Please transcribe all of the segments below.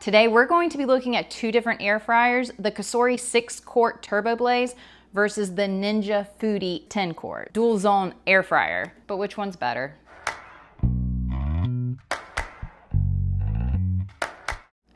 Today we're going to be looking at two different air fryers, the Cosori 6-quart TurboBlaze versus the Ninja Foodi 10-quart dual zone air fryer. But which one's better? All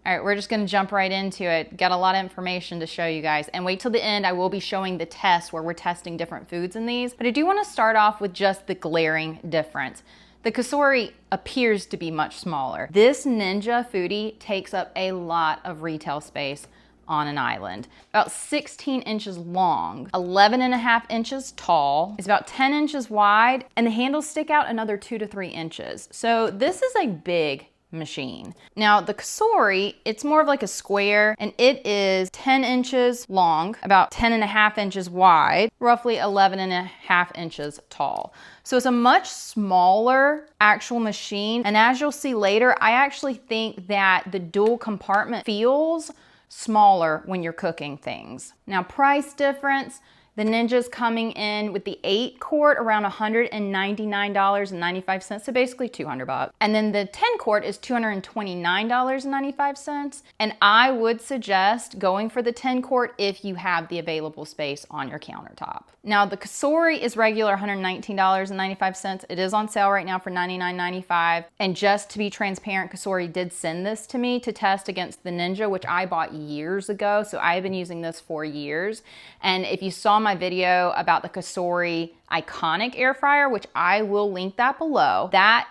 right, we're just gonna jump right into it. Got a lot of information to show you guys, and wait till the end. I will be showing the test where we're testing different foods in these, but I do wanna start off with just the glaring difference. The Cosori appears to be much smaller. This Ninja Foodi takes up a lot of retail space on an island. About 16 inches long, 11.5 inches tall, it's about 10 inches wide, and the handles stick out another 2 to 3 inches. So this is a big machine. Now the Cosori, it's more of like a square, and it is 10 inches long, about 10.5 inches wide, roughly 11.5 inches tall. So it's a much smaller actual machine, and as you'll see later, I actually think that the dual compartment feels smaller when you're cooking things. Now price difference, the Ninja's coming in with the 8-quart around $199.95, so basically 200 bucks. And then the 10-quart is $229.95. And I would suggest going for the 10-quart if you have the available space on your countertop. Now the Cosori is regular $119.95. It is on sale right now for $99.95. And just to be transparent, Cosori did send this to me to test against the Ninja, which I bought years ago. So I've been using this for years. And if you saw my video about the Cosori iconic air fryer, which I will link that below, that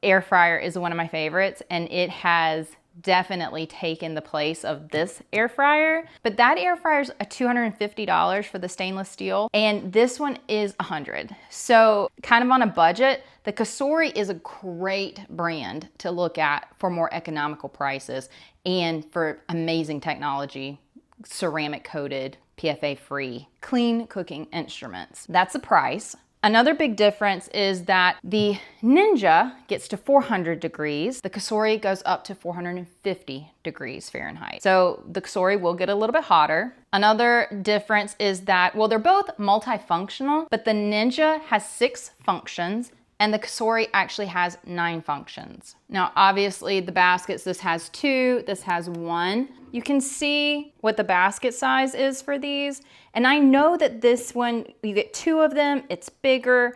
air fryer is one of my favorites, and it has definitely taken the place of this air fryer. But that air fryer is $250 for the stainless steel, and this one is $100. So kind of on a budget, the Cosori is a great brand to look at for more economical prices and for amazing technology, ceramic coated, PFA free, clean cooking instruments. That's the price. Another big difference is that the Ninja gets to 400 degrees. The Cosori goes up to 450 degrees Fahrenheit. So the Cosori will get a little bit hotter. Another difference is that, well, they're both multifunctional, but the Ninja has 6 functions and the Cosori actually has 9 functions. Now, obviously the baskets, this has 2, this has 1. You can see what the basket size is for these. And I know that this one, you get 2 of them, it's bigger.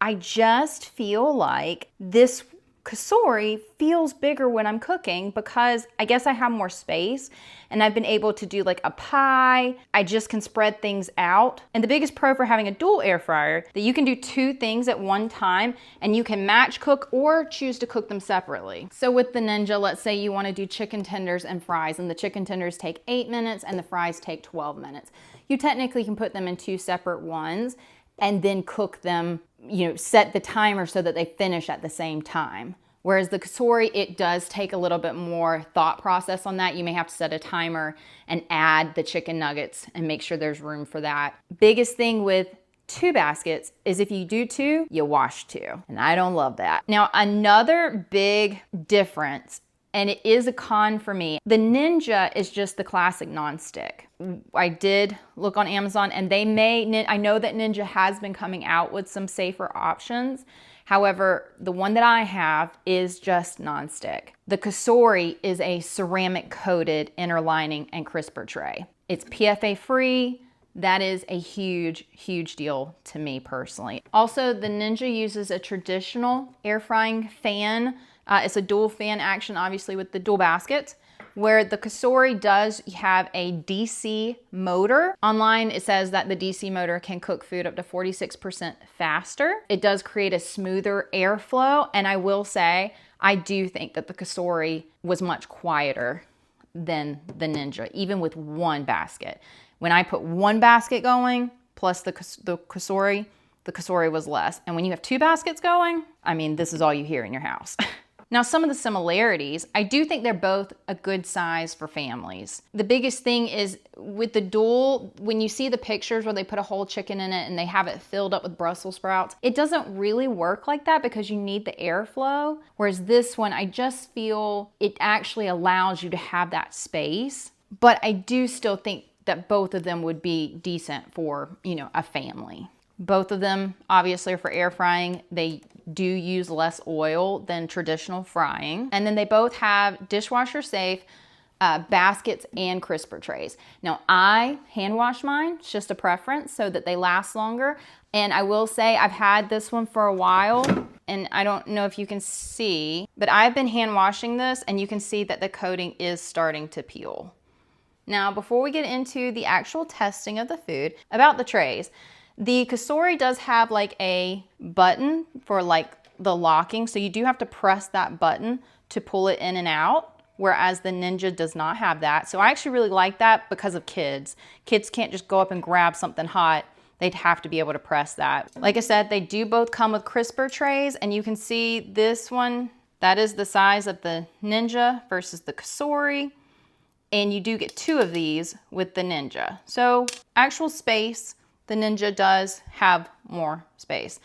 I just feel like this Cosori feels bigger when I'm cooking because I guess I have more space and I've been able to do like a pie. I just can spread things out. And the biggest pro for having a dual air fryer, that you can do 2 things at one time and you can match cook or choose to cook them separately. So with the Ninja, let's say you want to do chicken tenders and fries, and the chicken tenders take 8 minutes and the fries take 12 minutes. You technically can put them in 2 separate ones and then cook them, you know, set the timer so that they finish at the same time. Whereas the Cosori, it does take a little bit more thought process on that. You may have to set a timer and add the chicken nuggets and make sure there's room for that. Biggest thing with 2 baskets is if you do 2, you wash 2. And I don't love that. Now, another big difference, and it is a con for me, the Ninja is just the classic nonstick. I did look on Amazon and I know that Ninja has been coming out with some safer options. However, the one that I have is just nonstick. The Cosori is a ceramic coated inner lining and crisper tray. It's PFA free. That is a huge, huge deal to me personally. Also, the Ninja uses a traditional air frying fan. It's a dual fan action, obviously, with the dual baskets, where the Cosori does have a DC motor. Online, it says that the DC motor can cook food up to 46% faster. It does create a smoother airflow, and I will say, I do think that the Cosori was much quieter than the Ninja, even with 1 basket. When I put 1 basket going, plus the Cosori was less. And when you have 2 baskets going, I mean, this is all you hear in your house. Now, some of the similarities, I do think they're both a good size for families. The biggest thing is with the dual, when you see the pictures where they put a whole chicken in it and they have it filled up with Brussels sprouts, it doesn't really work like that because you need the airflow. Whereas this one, I just feel it actually allows you to have that space. But I do still think that both of them would be decent for, you know, a family. Both of them obviously are for air frying. They do use less oil than traditional frying. And then they both have dishwasher safe baskets and crisper trays. Now I hand wash mine, it's just a preference so that they last longer. And I will say I've had this one for a while, and I don't know if you can see, but I've been hand washing this and you can see that the coating is starting to peel. Now, before we get into the actual testing of the food, about the trays, the Cosori does have like a button for like the locking. So you do have to press that button to pull it in and out, whereas the Ninja does not have that. So I actually really like that because of kids. Kids can't just go up and grab something hot. They'd have to be able to press that. Like I said, they do both come with crisper trays, and you can see this one, that is the size of the Ninja versus the Cosori. And you do get 2 of these with the Ninja. So actual space, the Ninja does have more space.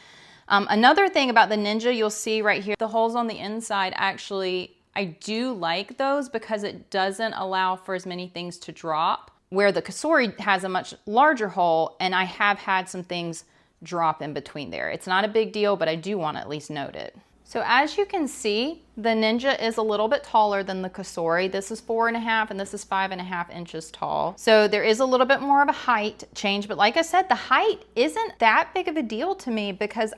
Another thing about the Ninja, you'll see right here, the holes on the inside actually, I do like those because it doesn't allow for as many things to drop, where the Cosori has a much larger hole, and I have had some things drop in between there. It's not a big deal, but I do want to at least note it. So as you can see, the Ninja is a little bit taller than the Cosori. This is 4.5 and this is 5.5 inches tall. So there is a little bit more of a height change, but like I said, the height isn't that big of a deal to me because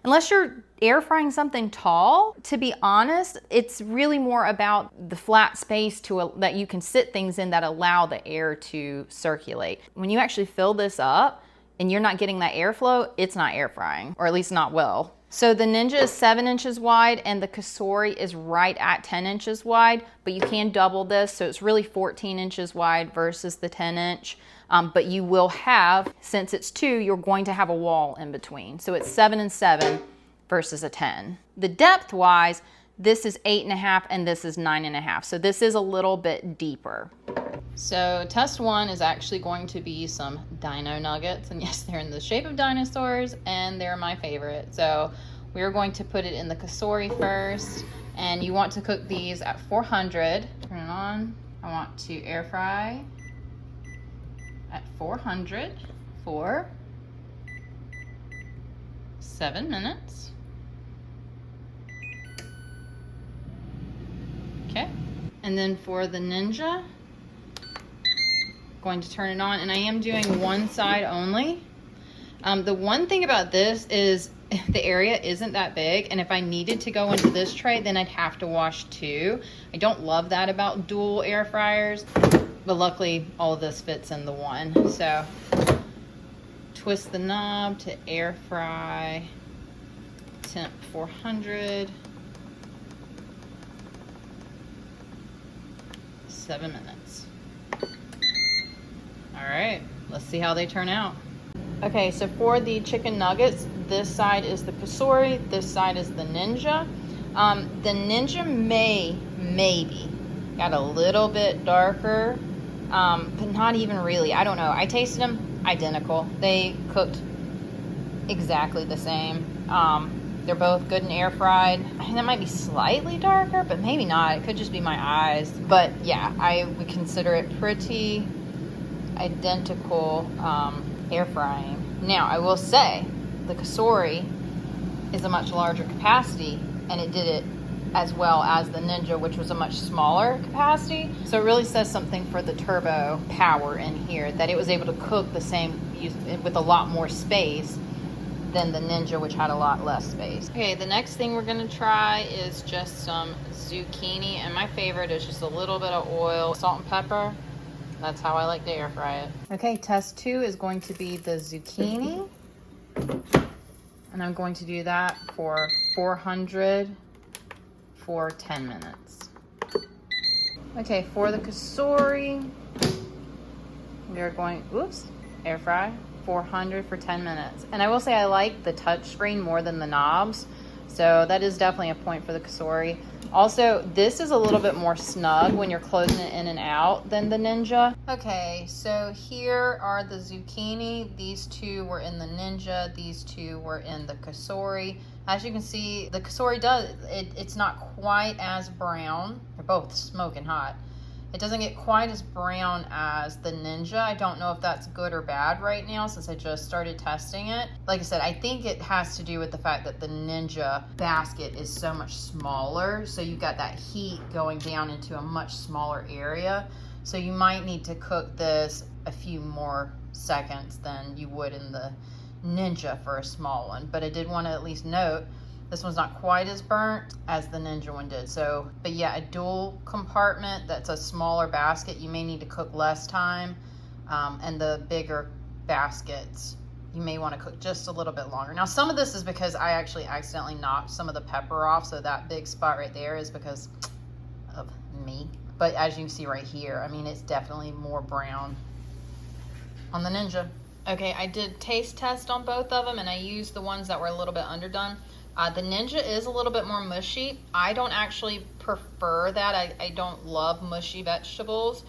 unless you're air frying something tall, to be honest, it's really more about the flat space that you can sit things in that allow the air to circulate. When you actually fill this up and you're not getting that airflow, it's not air frying, or at least not well. So the Ninja is 7 inches wide and the Cosori is right at 10 inches wide, but you can double this. So it's really 14 inches wide versus the 10 inch. But you will have, since it's 2, you're going to have a wall in between. So it's 7 and 7 versus a 10. The depth wise, this is 8.5 and this is 9.5. So this is a little bit deeper. So test 1 is actually going to be some dino nuggets. And yes, they're in the shape of dinosaurs and they're my favorite. So we're going to put it in the Cosori first. And you want to cook these at 400. Turn it on. I want to air fry at 400 for 7 minutes. Okay. And then for the Ninja, going to turn it on, and I am doing one side only. The one thing about this is the area isn't that big, and if I needed to go into this tray, then I'd have to wash 2. I don't love that about dual air fryers, but luckily all of this fits in the one. So twist the knob to air fry, temp 400, 7 minutes. All right, let's see how they turn out. Okay, so for the chicken nuggets, this side is the Cosori, this side is the Ninja. The Ninja maybe got a little bit darker, but not even really. I don't know. I tasted them identical. They cooked exactly the same. They're both good and air fried. I think that might be slightly darker, but maybe not. It could just be my eyes. But yeah, I would consider it pretty identical air frying. Now, I will say the Cosori is a much larger capacity, and it did it as well as the Ninja, which was a much smaller capacity. So it really says something for the turbo power in here, that it was able to cook the same with a lot more space than the Ninja, which had a lot less space. Okay, the next thing we're gonna try is just some zucchini, and my favorite is just a little bit of oil, salt and pepper. That's how I like to air fry it. Okay, test 2 is going to be the zucchini, and I'm going to do that for 400 for 10 minutes. Okay, for the Cosori, we are going, air fry 400 for 10 minutes. And I will say I like the touch screen more than the knobs, so that is definitely a point for the Cosori. Also, this is a little bit more snug when you're closing it in and out than the Ninja. Okay, so here are the zucchini. These 2 were in the Ninja, these 2 were in the Cosori. As you can see, the Cosori it's not quite as brown. They're both smoking hot. It doesn't get quite as brown as the Ninja. I don't know if that's good or bad right now since I just started testing it. Like I said, I think it has to do with the fact that the Ninja basket is so much smaller. So you've got that heat going down into a much smaller area. So you might need to cook this a few more seconds than you would in the Ninja for a small one. But I did want to at least note this one's not quite as burnt as the Ninja one did. So, but yeah, a dual compartment that's a smaller basket, you may need to cook less time. And the bigger baskets, you may want to cook just a little bit longer. Now, some of this is because I actually accidentally knocked some of the pepper off. So that big spot right there is because of me. But as you can see right here, I mean, it's definitely more brown on the Ninja. Okay, I did taste test on both of them and I used the ones that were a little bit underdone. The Ninja is a little bit more mushy. I don't actually prefer that. I don't love mushy vegetables.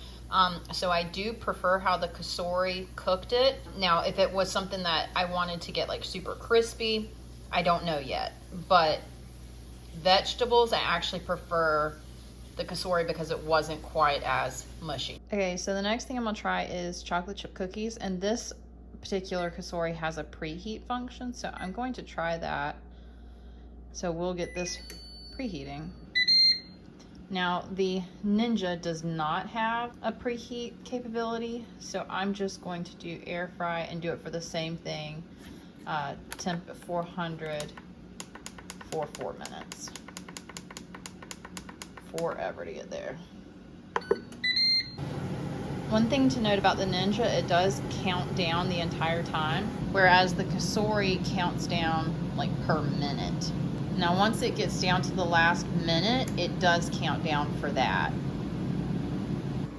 So I do prefer how the Cosori cooked it. Now, if it was something that I wanted to get like super crispy, I don't know yet. But vegetables, I actually prefer the Cosori because it wasn't quite as mushy. Okay, so the next thing I'm gonna try is chocolate chip cookies. And this particular Cosori has a preheat function. So I'm going to try that. So we'll get this preheating. Now the Ninja does not have a preheat capability, so I'm just going to do air fry and do it for the same thing, temp at 400 for 4 minutes. Forever to get there. One thing to note about the Ninja, it does count down the entire time, whereas the Cosori counts down like per minute. Now, once it gets down to the last minute, it does count down for that.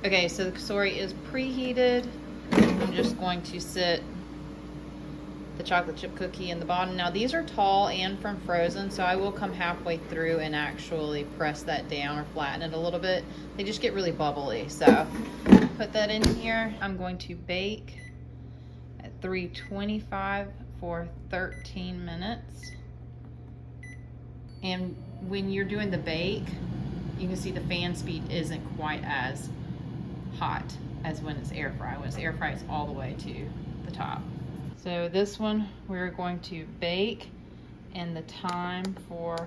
Okay, so the Cosori is preheated. I'm just going to sit the chocolate chip cookie in the bottom. Now, these are tall and from frozen, so I will come halfway through and actually press that down or flatten it a little bit. They just get really bubbly, so put that in here. I'm going to bake at 325 for 13 minutes. And when you're doing the bake, you can see the fan speed isn't quite as hot as when it's air fry. When it's air fry, it's all the way to the top. So this one we're going to bake, and the time for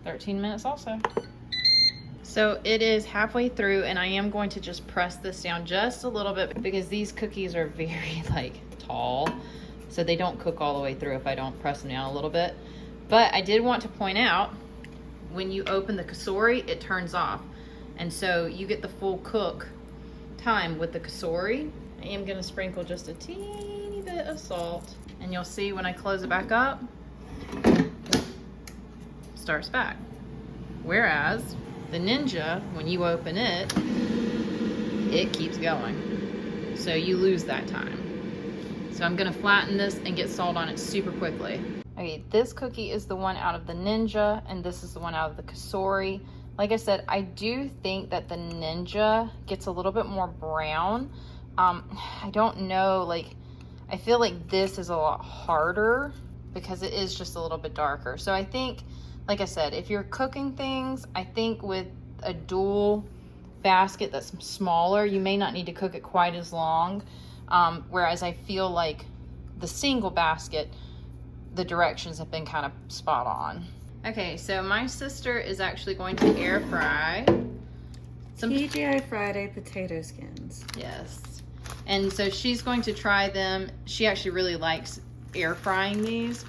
13 minutes also. So it is halfway through, and I am going to just press this down just a little bit because these cookies are very tall, so they don't cook all the way through if I don't press them down a little bit. But I did want to point out, when you open the Cosori, it turns off. And so you get the full cook time with the Cosori. I am gonna sprinkle just a teeny bit of salt. And you'll see when I close it back up, starts back. Whereas the Ninja, when you open it, it keeps going. So you lose that time. So I'm gonna flatten this and get salt on it super quickly. Okay, this cookie is the one out of the Ninja, and this is the one out of the Cosori. Like I said, I do think that the Ninja gets a little bit more brown. I don't know, I feel like this is a lot harder because it is just a little bit darker. So I think, like I said, if you're cooking things, I think with a dual basket that's smaller, you may not need to cook it quite as long. Whereas I feel like the single basket, the directions have been kind of spot on. Okay, so my sister is actually going to air fry some TGI Friday potato skins. Yes. And so she's going to try them. She actually really likes air frying these.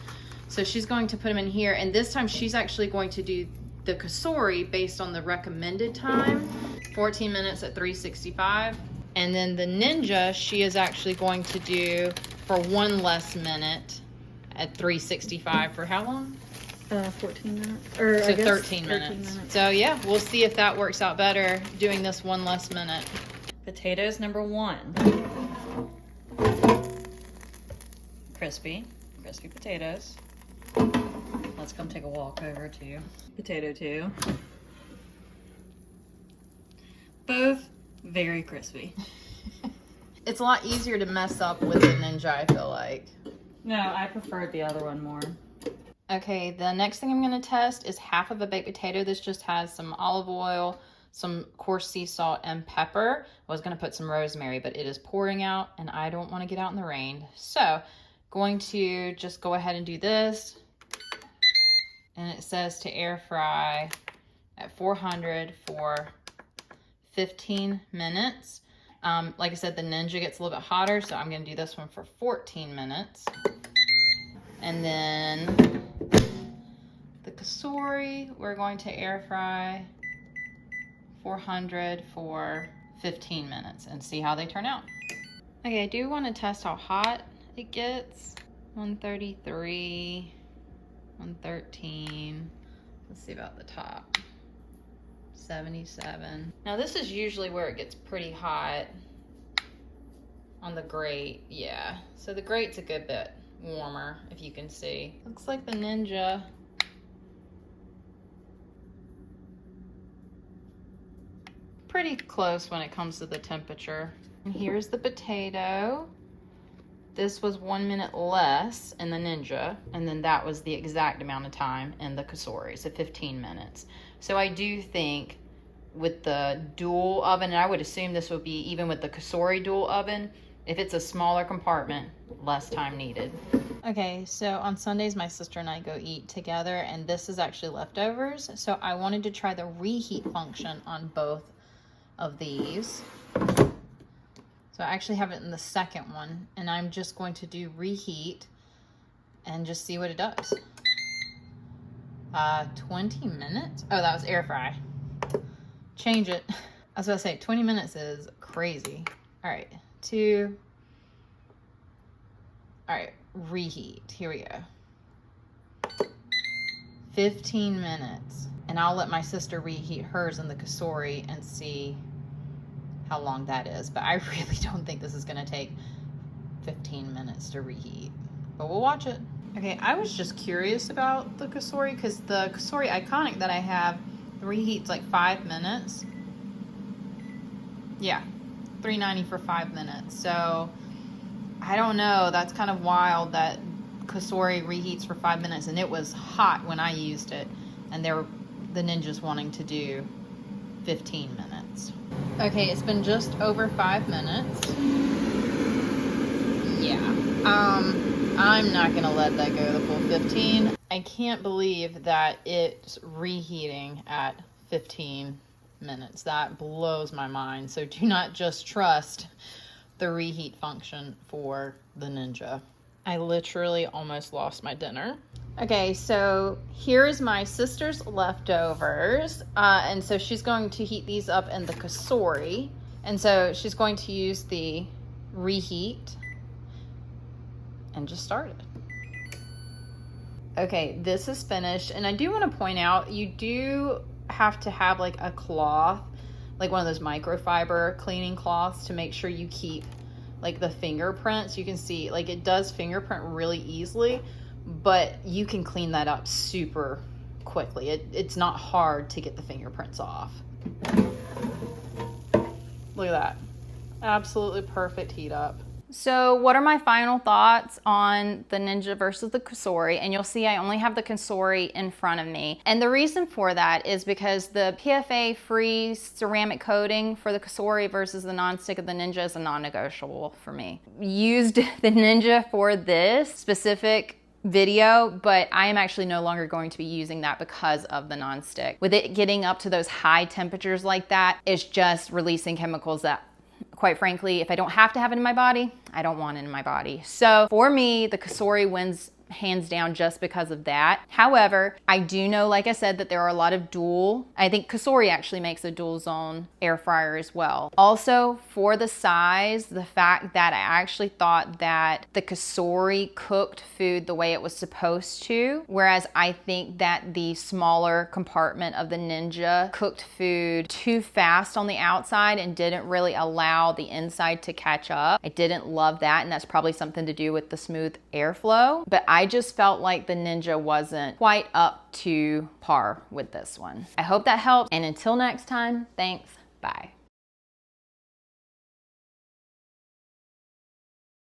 So she's going to put them in here. And this time she's actually going to do the Cosori based on the recommended time, 14 minutes at 365. And then the Ninja, she is actually going to do for 1 less minute at 365 for how long? 14 minutes. Or so 13 minutes. So yeah, we'll see if that works out better doing this 1 less minute. Potatoes number 1. Crispy potatoes. Let's come take a walk over to potato 2. Both very crispy. It's a lot easier to mess up with the Ninja, I feel like. No, I preferred the other one more. Okay, the next thing I'm going to test is half of a baked potato. This just has some olive oil, some coarse sea salt and pepper. I was gonna put some rosemary, but it is pouring out and I don't wanna get out in the rain. So going to just go ahead and do this. And it says to air fry at 400 for 15 minutes. Like I said, the Ninja gets a little bit hotter, so I'm gonna do this one for 14 minutes. And then the Cosori, we're going to air fry 400 for 15 minutes and see how they turn out. Okay, I do want to test how hot it gets. 133, 113. Let's see about the top. 77. Now this is usually where it gets pretty hot on the grate. Yeah, so the grate's a good bit warmer, if you can see. Looks like the Ninja pretty close when it comes to the temperature. And here's the potato. This was 1 minute less in the Ninja, and then that was the exact amount of time in the Cosori, so 15 minutes. So I do think with the dual oven, and I would assume this would be even with the Cosori dual oven, if it's a smaller compartment, less time needed. Okay, so on Sundays, my sister and I go eat together, and this is actually leftovers. So I wanted to try the reheat function on both of these. So I actually have it in the second one, and I'm just going to do reheat and just see what it does. 20 minutes? Oh, that was air fry. Change it. I was about to say 20 minutes is crazy. All right, all right, reheat. Here we go. 15 minutes. And I'll let my sister reheat hers in the Cosori and see how long that is. But I really don't think this is gonna take 15 minutes to reheat. But we'll watch it. Okay, I was just curious about the Cosori because the Cosori Iconic that I have, the reheat's like 5 minutes. Yeah, $3.90 for 5 minutes. So I don't know, that's kind of wild that Cosori reheats for 5 minutes, and it was hot when I used it, and the Ninja's wanting to do 15 minutes. Okay, it's been just over 5 minutes. Yeah, I'm not gonna let that go the full 15. I can't believe that it's reheating at 15 minutes. That blows my mind. So do not just trust the reheat function for the Ninja. I literally almost lost my dinner. Okay, so here's my sister's leftovers. And so she's going to heat these up in the Cosori. And so she's going to use the reheat and just start it. Okay, this is finished. And I do want to point out, you do have to have like a cloth, like one of those microfiber cleaning cloths, to make sure you keep like the fingerprints. You can see like it does fingerprint really easily, but you can clean that up super quickly. It's not hard to get the fingerprints off. Look at that. Absolutely perfect heat up. So what are my final thoughts on the Ninja versus the Cosori? And you'll see I only have the Cosori in front of me. And the reason for that is because the PFA-free ceramic coating for the Cosori versus the nonstick of the Ninja is a non-negotiable for me. Used the Ninja for this specific video, but I am actually no longer going to be using that because of the nonstick. With it getting up to those high temperatures like that, it's just releasing chemicals that, quite frankly, if I don't have to have it in my body, I don't want it in my body. So for me, the Cosori wins hands down just because of that. However, I do know, like I said, that there are a lot of I think Cosori actually makes a dual zone air fryer as well. Also, for the size, the fact that I actually thought that the Cosori cooked food the way it was supposed to, whereas I think that the smaller compartment of the Ninja cooked food too fast on the outside and didn't really allow the inside to catch up. I didn't love that, and that's probably something to do with the smooth airflow. But I just felt like the Ninja wasn't quite up to par with this one. I hope that helped, and until next time, thanks, bye.